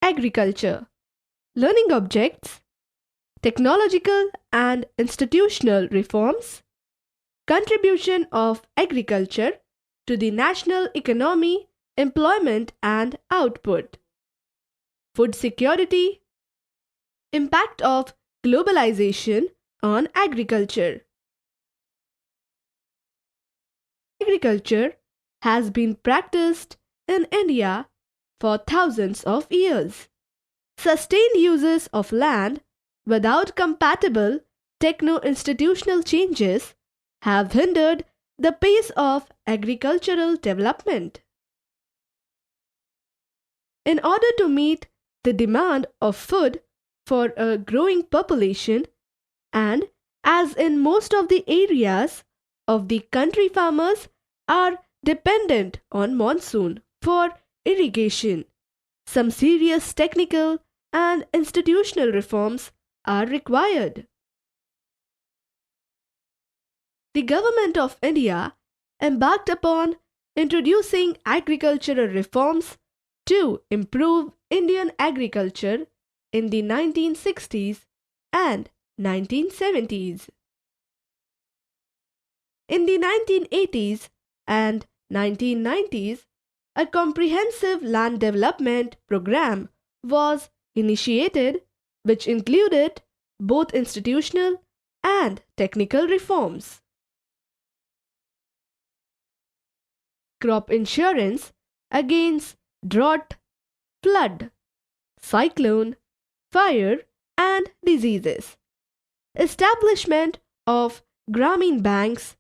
agriculture, learning objects, technological and institutional reforms, contribution of agriculture to the national economy, employment and output, food security, impact of globalization on agriculture. Agriculture has been practiced in India for thousands of years. Sustained uses of land without compatible techno-institutional changes have hindered the pace of agricultural development. In order to meet the demand of food for a growing population, and as in most of the areas of the country, farmers are dependent on monsoon for irrigation, some serious technical and institutional reforms are required. The Government of India embarked upon introducing agricultural reforms to improve Indian agriculture in the 1960s and 1970s. In the 1980s and 1990s, a comprehensive land development program was initiated which included both institutional and technical reforms. Crop insurance against drought, flood, cyclone, fire and diseases. Establishment of Grameen banks,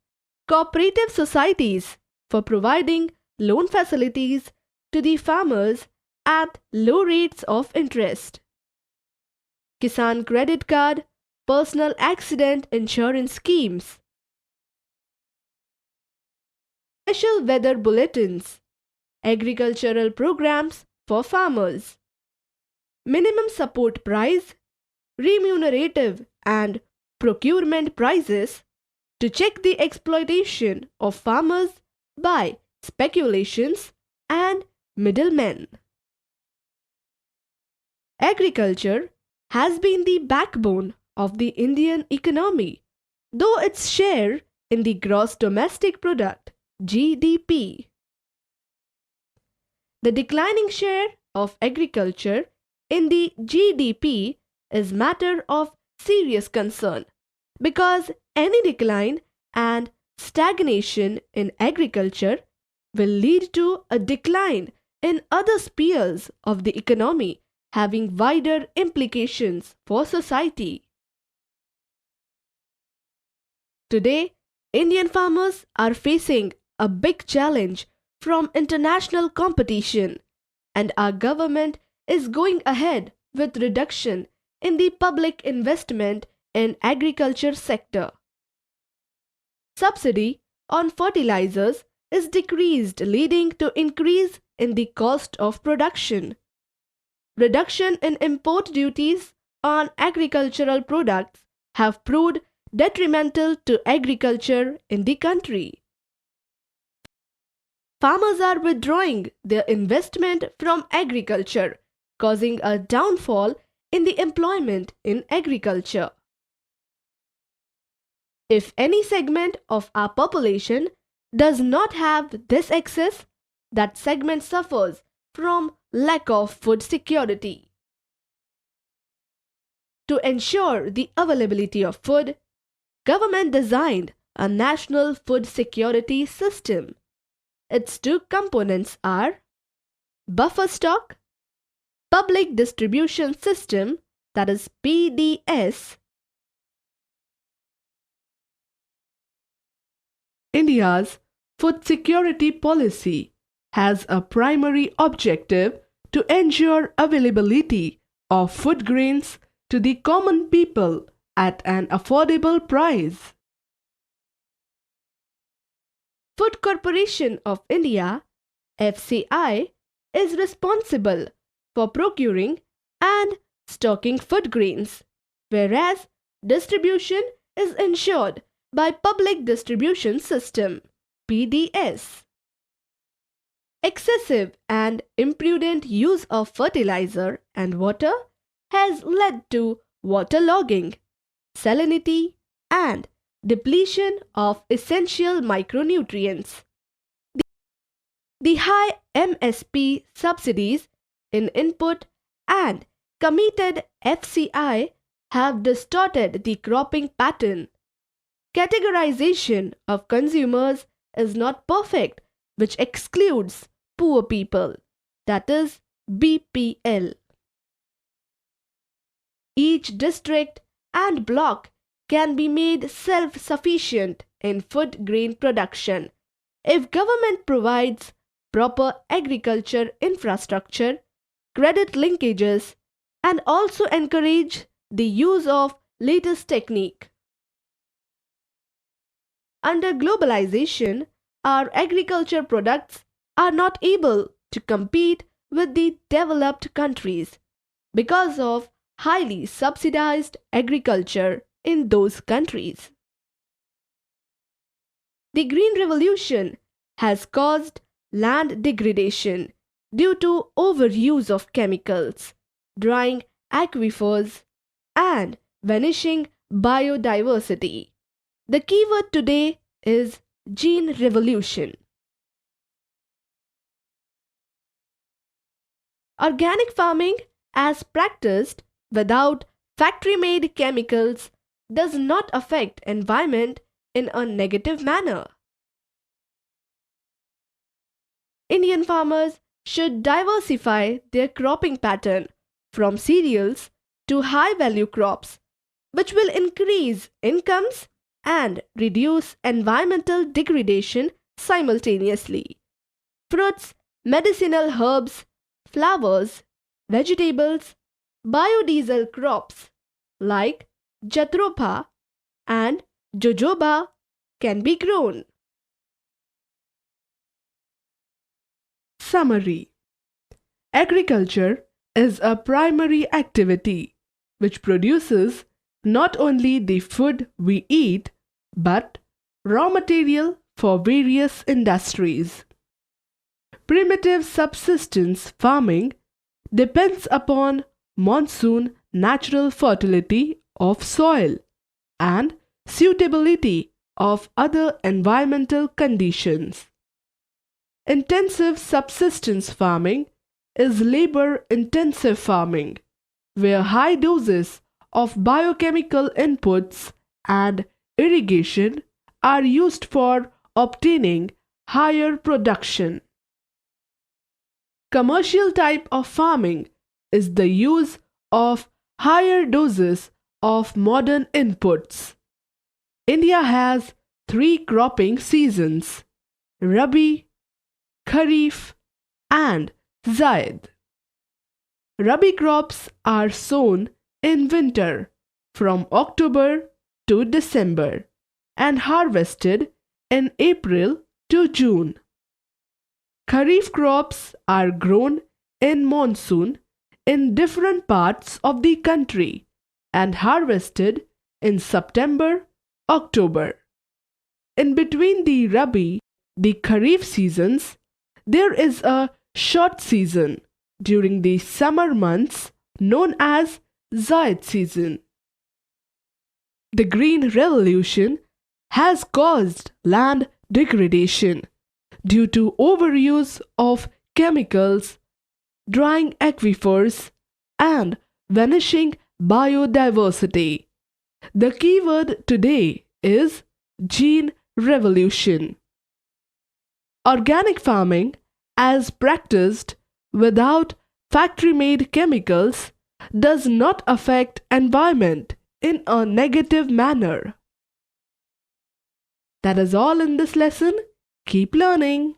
cooperative societies for providing loan facilities to the farmers at low rates of interest. Kisan Credit Card, personal accident insurance schemes. Special weather bulletins, agricultural programs for farmers, minimum support price, remunerative and procurement prices to check the exploitation of farmers by speculations and middlemen. Agriculture has been the backbone of the Indian economy, though its share in the gross domestic product (GDP). The declining share of agriculture in the GDP is matter of serious concern because any decline and stagnation in agriculture will lead to a decline in other spheres of the economy, having wider implications for society. Today, Indian farmers are facing a big challenge from international competition, and our government is going ahead with reduction in the public investment in agriculture sector. Subsidy on fertilizers is decreased, leading to increase in the cost of production. Reduction in import duties on agricultural products have proved detrimental to agriculture in the country. Farmers are withdrawing their investment from agriculture, causing a downfall in the employment in agriculture. If any segment of our population does not have this access, that segment suffers from lack of food security. To ensure the availability of food, government designed a national food security system. Its two components are buffer stock, public distribution system, that is PDS. India's food security policy has a primary objective to ensure availability of food grains to the common people at an affordable price. Food Corporation of India (FCI) is responsible for procuring and stocking food grains, whereas distribution is ensured by Public Distribution System (PDS). Excessive and imprudent use of fertilizer and water has led to waterlogging, salinity, and depletion of essential micronutrients. The high MSP subsidies in input and committed FCI have distorted the cropping pattern. Categorization of consumers is not perfect, which excludes poor people, that is, BPL. Each district and block can be made self-sufficient in food grain production if government provides proper agriculture infrastructure, credit linkages, and also encourage the use of latest technique. Under globalization, our agriculture products are not able to compete with the developed countries because of highly subsidized agriculture in those countries. The Green Revolution has caused land degradation due to overuse of chemicals, drying aquifers, and vanishing biodiversity. The keyword today is gene revolution. Organic farming, as practiced without factory-made chemicals, does not affect environment in a negative manner. Indian farmers should diversify their cropping pattern from cereals to high-value crops, which will increase incomes and reduce environmental degradation simultaneously. Fruits, medicinal herbs, flowers, vegetables, biodiesel crops like jatropha and jojoba can be grown. Summary: agriculture is a primary activity which produces not only the food we eat but raw material for various industries. Primitive subsistence farming depends upon monsoon natural fertility of soil and suitability of other environmental conditions. Intensive subsistence farming is labor-intensive farming, where high doses of biochemical inputs and irrigation are used for obtaining higher production. Commercial type of farming is the use of higher doses of modern inputs. India has 3 cropping seasons: Rabi, Kharif, and Zaid. Rabi crops are sown in winter from October to December and harvested in April to June. Kharif crops are grown in monsoon in different parts of the country and harvested in September, October. In between the Rabi, the Kharif seasons, there is a short season during the summer months known as Zaid season. The Green Revolution has caused land degradation due to overuse of chemicals, drying aquifers, and vanishing biodiversity. The keyword today is gene revolution. Organic farming, as practiced without factory-made chemicals, does not affect environment in a negative manner. That is all in this lesson. Keep learning.